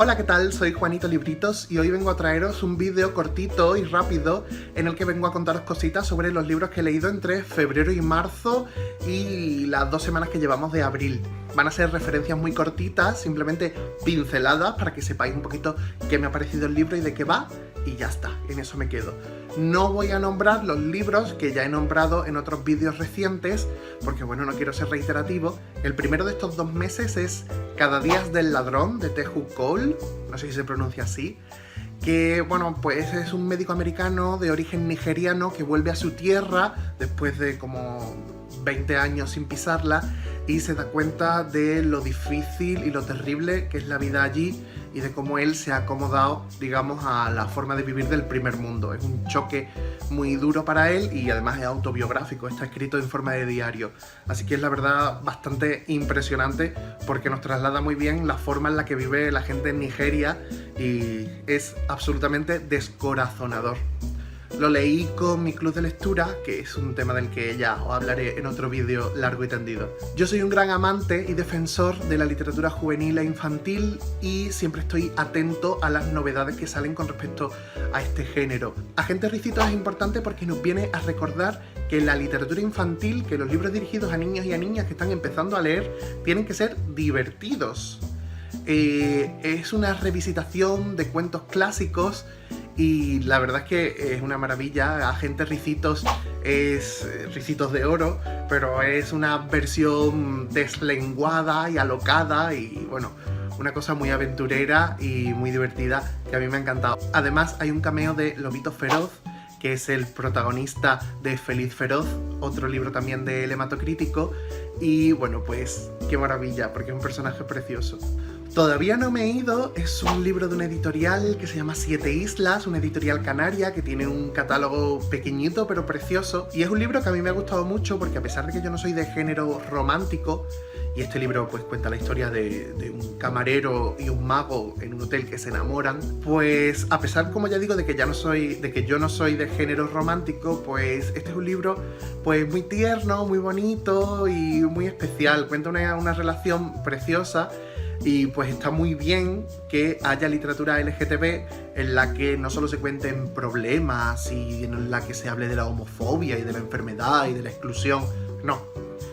Hola, ¿qué tal? Soy Juanito Libritos y hoy vengo a traeros un vídeo cortito y rápido en el que vengo a contaros cositas sobre los libros que he leído entre febrero y marzo y las 2 semanas que llevamos de abril. Van a ser referencias muy cortitas, simplemente pinceladas para que sepáis un poquito qué me ha parecido el libro y de qué va, y ya está, en eso me quedo. No voy a nombrar los libros que ya he nombrado en otros vídeos recientes, porque bueno, no quiero ser reiterativo. El primero de estos 2 meses es Cada día es del ladrón, de Teju Cole, no sé si se pronuncia así, que bueno, pues es un médico americano de origen nigeriano que vuelve a su tierra después de como 20 años sin pisarla y se da cuenta de lo difícil y lo terrible que es la vida allí y de cómo él se ha acomodado, digamos, a la forma de vivir del primer mundo. Es un choque muy duro para él y además es autobiográfico, está escrito en forma de diario. Así que es la verdad bastante impresionante porque nos traslada muy bien la forma en la que vive la gente en Nigeria y es absolutamente descorazonador. Lo leí con mi club de lectura, que es un tema del que ya os hablaré en otro vídeo largo y tendido. Yo soy un gran amante y defensor de la literatura juvenil e infantil y siempre estoy atento a las novedades que salen con respecto a este género. Agentes Ricitos es importante porque nos viene a recordar que la literatura infantil, que los libros dirigidos a niños y a niñas que están empezando a leer, tienen que ser divertidos. Es una revisitación de cuentos clásicos y la verdad es que es una maravilla. Agentes Ricitos es Ricitos de Oro, pero es una versión deslenguada y alocada y bueno, una cosa muy aventurera y muy divertida que a mí me ha encantado. Además hay un cameo de Lobito Feroz, que es el protagonista de Feliz Feroz, otro libro también del Hematocrítico, y bueno, pues qué maravilla, porque es un personaje precioso. Todavía no me he ido, es un libro de una editorial que se llama Siete Islas, una editorial canaria que tiene un catálogo pequeñito pero precioso, y es un libro que a mí me ha gustado mucho porque a pesar de que yo no soy de género romántico, y este libro pues cuenta la historia de un camarero y un mago en un hotel que se enamoran, pues a pesar, como ya digo, de que yo no soy de género romántico, pues este es un libro pues muy tierno, muy bonito y muy especial. Cuenta una relación preciosa y pues está muy bien que haya literatura LGTB en la que no solo se cuenten problemas y en la que se hable de la homofobia y de la enfermedad y de la exclusión, no.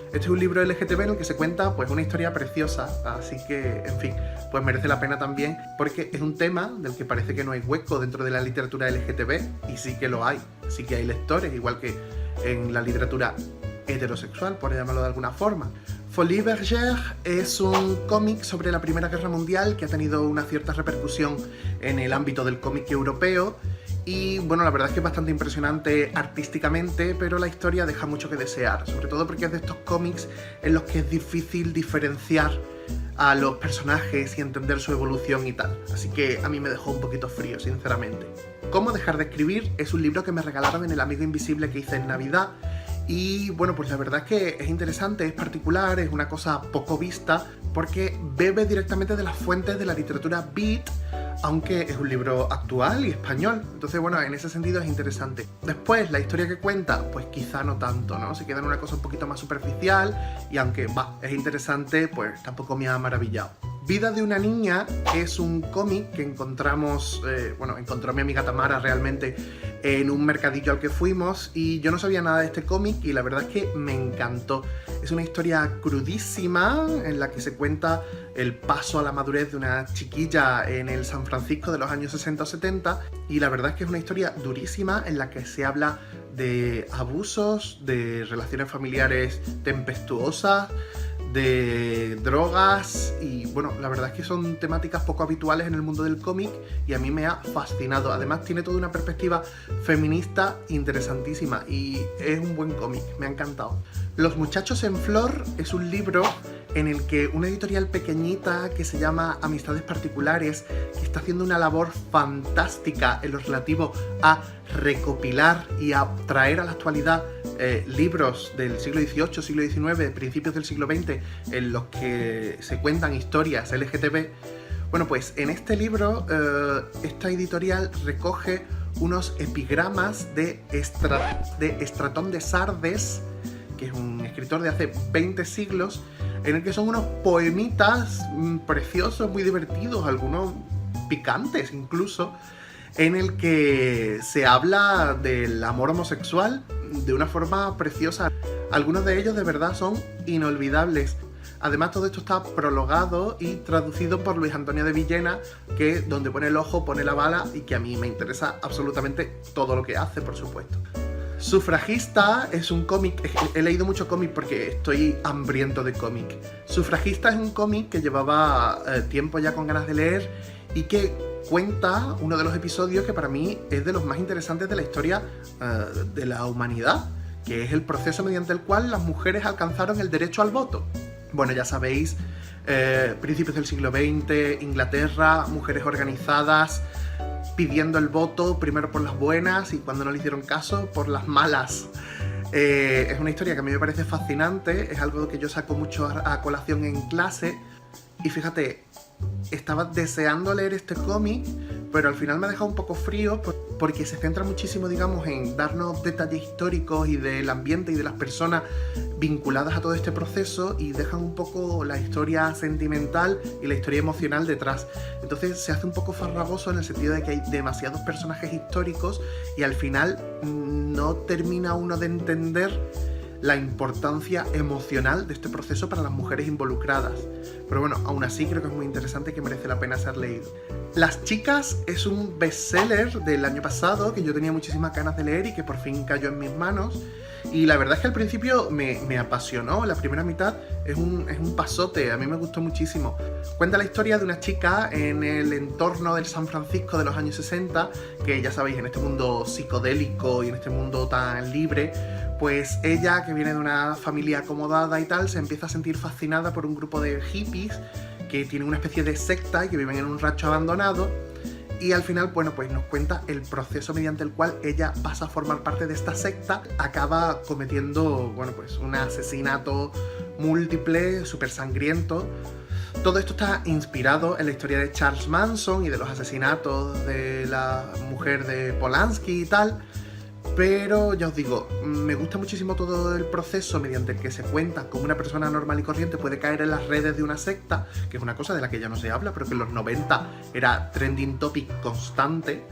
Este es un libro LGTB en el que se cuenta pues una historia preciosa, así que, en fin, pues merece la pena también porque es un tema del que parece que no hay hueco dentro de la literatura LGTB y sí que lo hay, sí que hay lectores, igual que en la literatura heterosexual, por llamarlo de alguna forma. Folies Bergère es un cómic sobre la Primera Guerra Mundial que ha tenido una cierta repercusión en el ámbito del cómic europeo y bueno, la verdad es que es bastante impresionante artísticamente, pero la historia deja mucho que desear, sobre todo porque es de estos cómics en los que es difícil diferenciar a los personajes y entender su evolución y tal, así que a mí me dejó un poquito frío, sinceramente. Cómo dejar de escribir es un libro que me regalaron en El Amigo Invisible que hice en Navidad. Y bueno, pues la verdad es que es interesante, es particular, es una cosa poco vista, porque bebe directamente de las fuentes de la literatura beat, aunque es un libro actual y español. Entonces bueno, en ese sentido es interesante. Después, la historia que cuenta, pues quizá no tanto, ¿no? Se queda en una cosa un poquito más superficial y aunque es interesante, pues tampoco me ha maravillado. Vida de una niña es un cómic que encontramos, encontró mi amiga Tamara realmente en un mercadillo al que fuimos y yo no sabía nada de este cómic y la verdad es que me encantó. Es una historia crudísima en la que se cuenta el paso a la madurez de una chiquilla en el San Francisco de los años 60 o 70 y la verdad es que es una historia durísima en la que se habla de abusos, de relaciones familiares tempestuosas, de drogas y bueno, la verdad es que son temáticas poco habituales en el mundo del cómic y a mí me ha fascinado. Además tiene toda una perspectiva feminista interesantísima y es un buen cómic, me ha encantado. Los Muchachos en Flor es un libro en el que una editorial pequeñita que se llama Amistades Particulares, que está haciendo una labor fantástica en lo relativo a recopilar y a traer a la actualidad libros del siglo XVIII, siglo XIX, principios del siglo XX, en los que se cuentan historias LGTB. Bueno, pues en este libro esta editorial recoge unos epigramas de Estratón de Sardes, que es un escritor de hace 20 siglos, en el que son unos poemitas preciosos, muy divertidos, algunos picantes incluso, en el que se habla del amor homosexual de una forma preciosa. Algunos de ellos de verdad son inolvidables. Además, todo esto está prologado y traducido por Luis Antonio de Villena, que donde pone el ojo pone la bala, y que a mí me interesa absolutamente todo lo que hace, por supuesto. Sufragista es un cómic, he leído mucho cómic porque estoy hambriento de cómic. Sufragista es un cómic que llevaba tiempo ya con ganas de leer y que cuenta uno de los episodios que para mí es de los más interesantes de la historia de la humanidad, que es el proceso mediante el cual las mujeres alcanzaron el derecho al voto. Bueno, ya sabéis, principios del siglo XX, Inglaterra, mujeres organizadas, pidiendo el voto, primero por las buenas y cuando no le hicieron caso, por las malas. Es una historia que a mí me parece fascinante, es algo que yo saco mucho a colación en clase. Y fíjate, estaba deseando leer este cómic, pero al final me ha dejado un poco frío porque se centra muchísimo, digamos, en darnos detalles históricos y del ambiente y de las personas vinculadas a todo este proceso, y dejan un poco la historia sentimental y la historia emocional detrás. Entonces se hace un poco farragoso en el sentido de que hay demasiados personajes históricos y al final no termina uno de entender la importancia emocional de este proceso para las mujeres involucradas. Pero bueno, aún así creo que es muy interesante y que merece la pena ser leído. Las chicas es un bestseller del año pasado que yo tenía muchísimas ganas de leer y que por fin cayó en mis manos. Y la verdad es que al principio me apasionó. La primera mitad es un pasote, a mí me gustó muchísimo. Cuenta la historia de una chica en el entorno del San Francisco de los años 60, que ya sabéis, en este mundo psicodélico y en este mundo tan libre, pues ella, que viene de una familia acomodada y tal, se empieza a sentir fascinada por un grupo de hippies que tienen una especie de secta y que viven en un rancho abandonado. Y al final, bueno, pues nos cuenta el proceso mediante el cual ella pasa a formar parte de esta secta, acaba cometiendo, bueno, pues un asesinato múltiple, súper sangriento. Todo esto está inspirado en la historia de Charles Manson y de los asesinatos de la mujer de Polanski y tal. Pero ya os digo, me gusta muchísimo todo el proceso mediante el que se cuenta cómo una persona normal y corriente puede caer en las redes de una secta, que es una cosa de la que ya no se habla, pero que en los 90 era trending topic constante.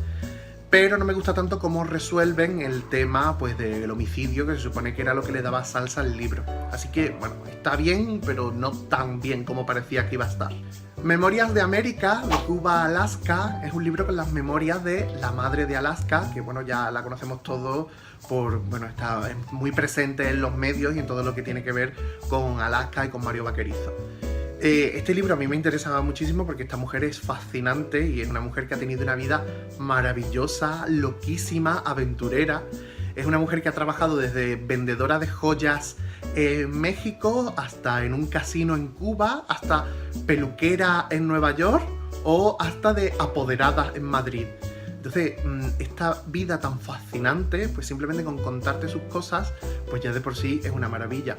Pero no me gusta tanto cómo resuelven el tema, pues, del homicidio, que se supone que era lo que le daba salsa al libro. Así que, bueno, está bien, pero no tan bien como parecía que iba a estar. Memorias de América, de Cuba a Alaska, es un libro con las memorias de la madre de Alaska, que bueno, ya la conocemos todos bueno, está muy presente en los medios y en todo lo que tiene que ver con Alaska y con Mario Vaquerizo. Este libro a mí me interesaba muchísimo porque esta mujer es fascinante y es una mujer que ha tenido una vida maravillosa, loquísima, aventurera. Es una mujer que ha trabajado desde vendedora de joyas en México, hasta en un casino en Cuba, hasta peluquera en Nueva York o hasta de apoderada en Madrid. Entonces, esta vida tan fascinante, pues simplemente con contarte sus cosas, pues ya de por sí es una maravilla.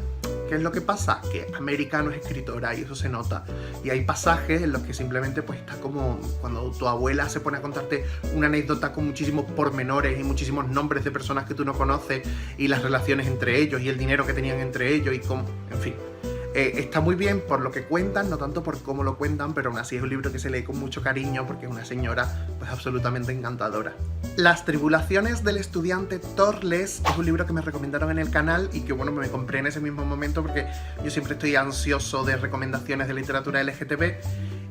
¿Qué es lo que pasa? Que América no es escritora y eso se nota. Y hay pasajes en los que simplemente pues está como cuando tu abuela se pone a contarte una anécdota con muchísimos pormenores y muchísimos nombres de personas que tú no conoces y las relaciones entre ellos y el dinero que tenían entre ellos y cómo, en fin. Está muy bien por lo que cuentan, no tanto por cómo lo cuentan, pero aún así es un libro que se lee con mucho cariño porque es una señora pues absolutamente encantadora. Las tribulaciones del estudiante Torles es un libro que me recomendaron en el canal y que bueno, me compré en ese mismo momento porque yo siempre estoy ansioso de recomendaciones de literatura LGTB.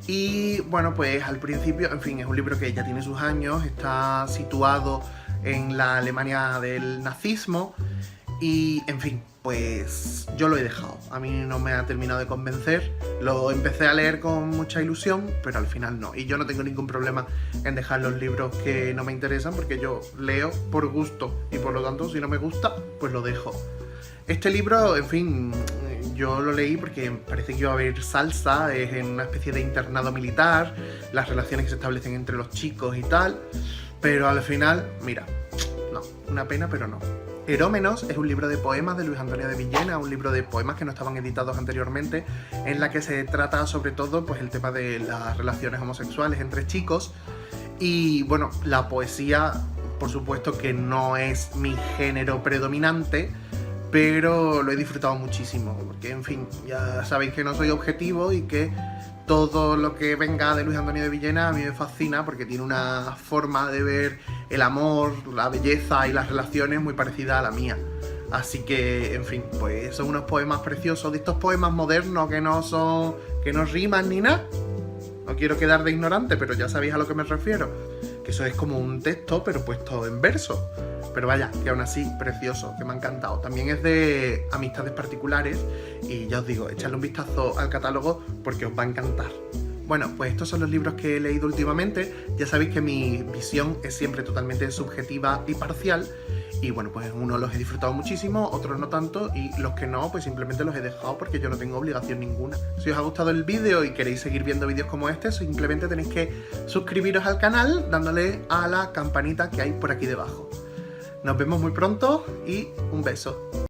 Y bueno, pues al principio, en fin, es un libro que ya tiene sus años, está situado en la Alemania del nazismo y, en fin, pues yo lo he dejado. A mí no me ha terminado de convencer. Lo empecé a leer con mucha ilusión, pero al final no. Y yo no tengo ningún problema en dejar los libros que no me interesan, porque yo leo por gusto y por lo tanto, si no me gusta, pues lo dejo. Este libro, en fin, yo lo leí porque parece que iba a haber salsa, es en una especie de internado militar, las relaciones que se establecen entre los chicos y tal, pero al final, mira, no, una pena, pero no. Erómenos es un libro de poemas de Luis Antonio de Villena, un libro de poemas que no estaban editados anteriormente, en la que se trata sobre todo pues el tema de las relaciones homosexuales entre chicos. Y bueno, la poesía, por supuesto que no es mi género predominante, pero lo he disfrutado muchísimo, porque en fin, ya sabéis que no soy objetivo y que todo lo que venga de Luis Antonio de Villena a mí me fascina porque tiene una forma de ver el amor, la belleza y las relaciones muy parecida a la mía. Así que, en fin, pues son unos poemas preciosos, de estos poemas modernos que no riman ni nada. No quiero quedar de ignorante, pero ya sabéis a lo que me refiero. Que eso es como un texto, pero puesto en verso. Pero vaya, que aún así, precioso, que me ha encantado. También es de amistades particulares y ya os digo, echadle un vistazo al catálogo porque os va a encantar. Bueno, pues estos son los libros que he leído últimamente. Ya sabéis que mi visión es siempre totalmente subjetiva y parcial. Y bueno, pues unos los he disfrutado muchísimo, otros no tanto, y los que no, pues simplemente los he dejado porque yo no tengo obligación ninguna. Si os ha gustado el vídeo y queréis seguir viendo vídeos como este, simplemente tenéis que suscribiros al canal dándole a la campanita que hay por aquí debajo. Nos vemos muy pronto y un beso.